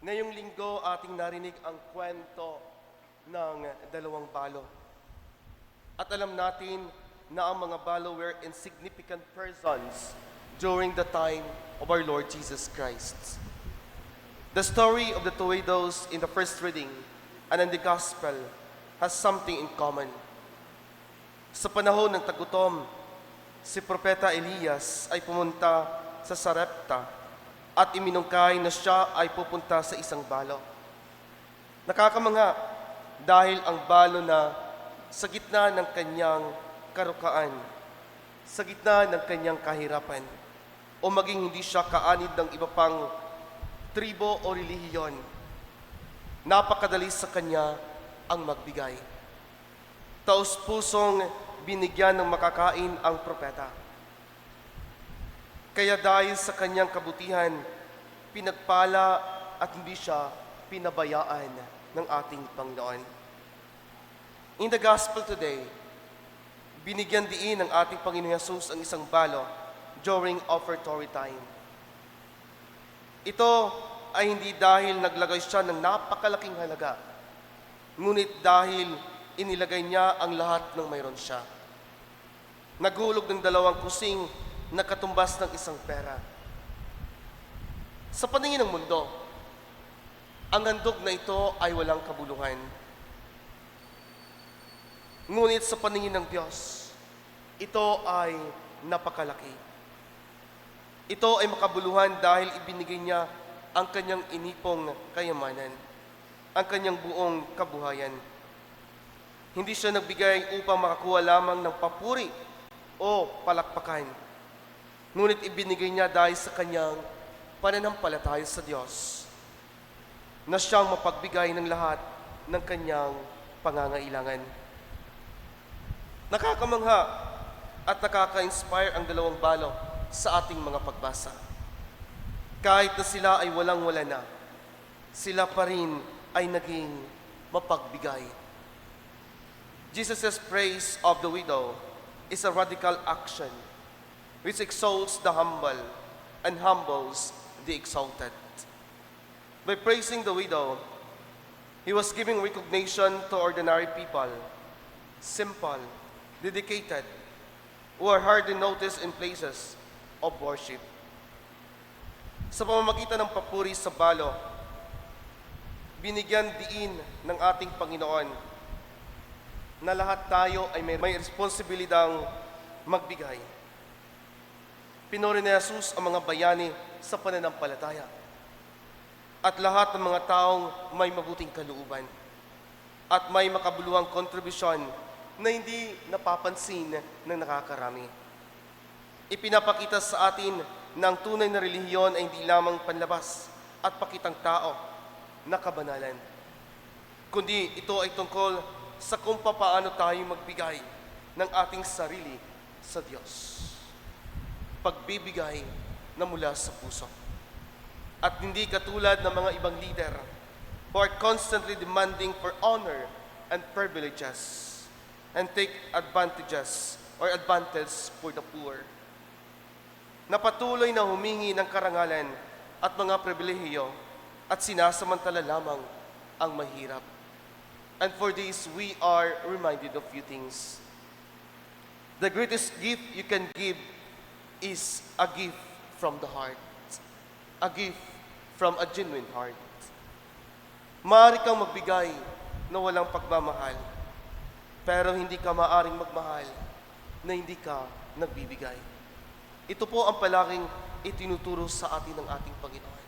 Ngayong linggo, ating narinig ang kwento ng dalawang balo. At alam natin na ang mga balo were insignificant persons during the time of our Lord Jesus Christ. The story of the two widows in the first reading and in the Gospel has something in common. Sa panahon ng tagutom, si Propeta Elias ay pumunta sa Sarepta at iminungkahi na siya ay pupunta sa isang balo. Nakakamangha dahil ang balo na sa gitna ng kanyang karukaan, sa gitna ng kanyang kahirapan, o maging hindi siya kaanid ng iba pang tribo o relihiyon, napakadali sa kanya ang magbigay. Taos-pusong binigyan ng makakain ang propeta. Kaya dahil sa kanyang kabutihan, pinagpala at hindi siya pinabayaan ng ating Panginoon. In the Gospel today, binigyan diin ng ating Panginoon Jesus ang isang balo during offertory time. Ito ay hindi dahil naglagay siya ng napakalaking halaga, ngunit dahil inilagay niya ang lahat ng mayroon siya. Naghulog ng 2 kusing na katumbas ng isang pera. Sa paningin ng mundo, ang handog na ito ay walang kabuluhan. Ngunit sa paningin ng Diyos, ito ay napakalaki. Ito ay makabuluhan dahil ibinigay niya ang kanyang inipong kayamanan, ang kanyang buong kabuhayan. Hindi siya nagbigay upang makakuha lamang ng papuri o palakpakan, ngunit ibinigay niya dahil sa kanyang pananampalataya sa Diyos na siyang mapagbigay ng lahat ng kanyang pangangailangan. Nakakamangha at nakaka-inspire ang dalawang balo sa ating mga pagbasa. Kahit na sila ay walang-wala na, sila pa rin ay naging mapagbigay. Jesus' praise of the widow is a radical action which exalts the humble and humbles the exalted. By praising the widow, he was giving recognition to ordinary people, simple, dedicated, who are hardly noticed in places of worship. Sa pamamagitan ng papuri sa balo, binigyan diin ng ating Panginoon na lahat tayo ay may responsibilidang magbigay. Pinuri ni Jesus ang mga bayani sa pananampalataya at lahat ng mga taong may mabuting kalooban at may makabuluhang kontribusyon na hindi napapansin ng nakakarami. Ipinapakita sa atin na ang tunay na relihiyon ay hindi lamang panlabas at pakitang tao na kabanalan, kundi ito ay tungkol sa kung paano tayo magbigay ng ating sarili sa Diyos. Pagbibigay na mula sa puso. At hindi katulad ng mga ibang leader who are constantly demanding for honor and privileges and take advantage for the poor. Na patuloy na humingi ng karangalan at mga pribilehiyo at sinasamantala lamang ang mahirap. And for this, we are reminded of few things. The greatest gift you can give is a gift from the heart. A gift from a genuine heart. Maaari kang magbigay na walang pagmamahal, pero hindi ka maaaring magmahal na hindi ka nagbibigay. Ito po ang palaging itinuturo sa atin ng ating Panginoon,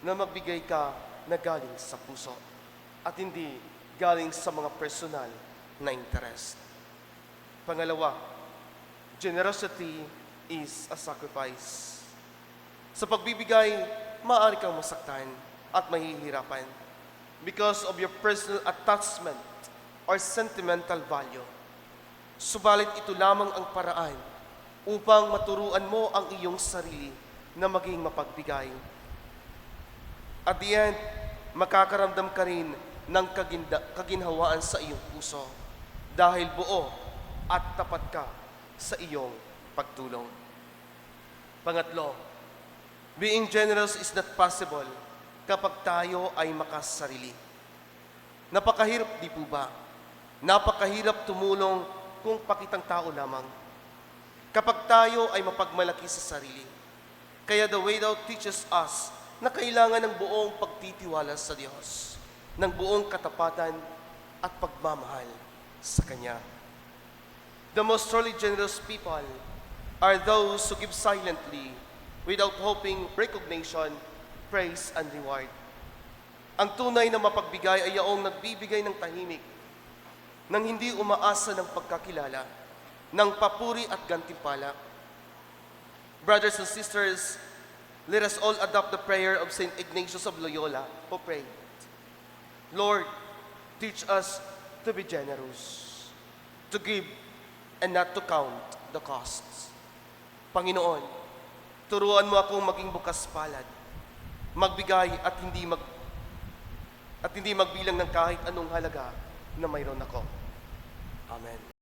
na magbigay ka na galing sa puso at hindi galing sa mga personal na interest. Pangalawa, generosity is a sacrifice. Sa pagbibigay, maaari kang masaktan at mahihirapan because of your personal attachment or sentimental value. Subalit ito lamang ang paraan upang maturuan mo ang iyong sarili na maging mapagbigay. At the end, makakaramdam ka rin ng kaginhawaan sa iyong puso dahil buo at tapat ka sa iyong pagtulong. Pangatlo, being generous is not possible kapag tayo ay makasarili. Napakahirap, di po ba? Napakahirap tumulong kung pakitang tao lamang. Kapag tayo ay mapagmalaki sa sarili. Kaya the way thou teaches us na kailangan ng buong pagtitiwala sa Diyos, ng buong katapatan at pagmamahal sa Kanya. The most truly generous people are those who give silently without hoping recognition, praise, and reward. Ang tunay na mapagbigay ay yaong nagbibigay ng tahimik, nang hindi umaasa ng pagkakilala, ng papuri at gantimpala. Brothers and sisters, let us all adopt the prayer of St. Ignatius of Loyola, who prayed, Lord, teach us to be generous, to give and not to count the costs. Panginoon, turuan mo akong maging bukas palad, magbigay at hindi magbilang ng kahit anong halaga na mayroon ako. Amen.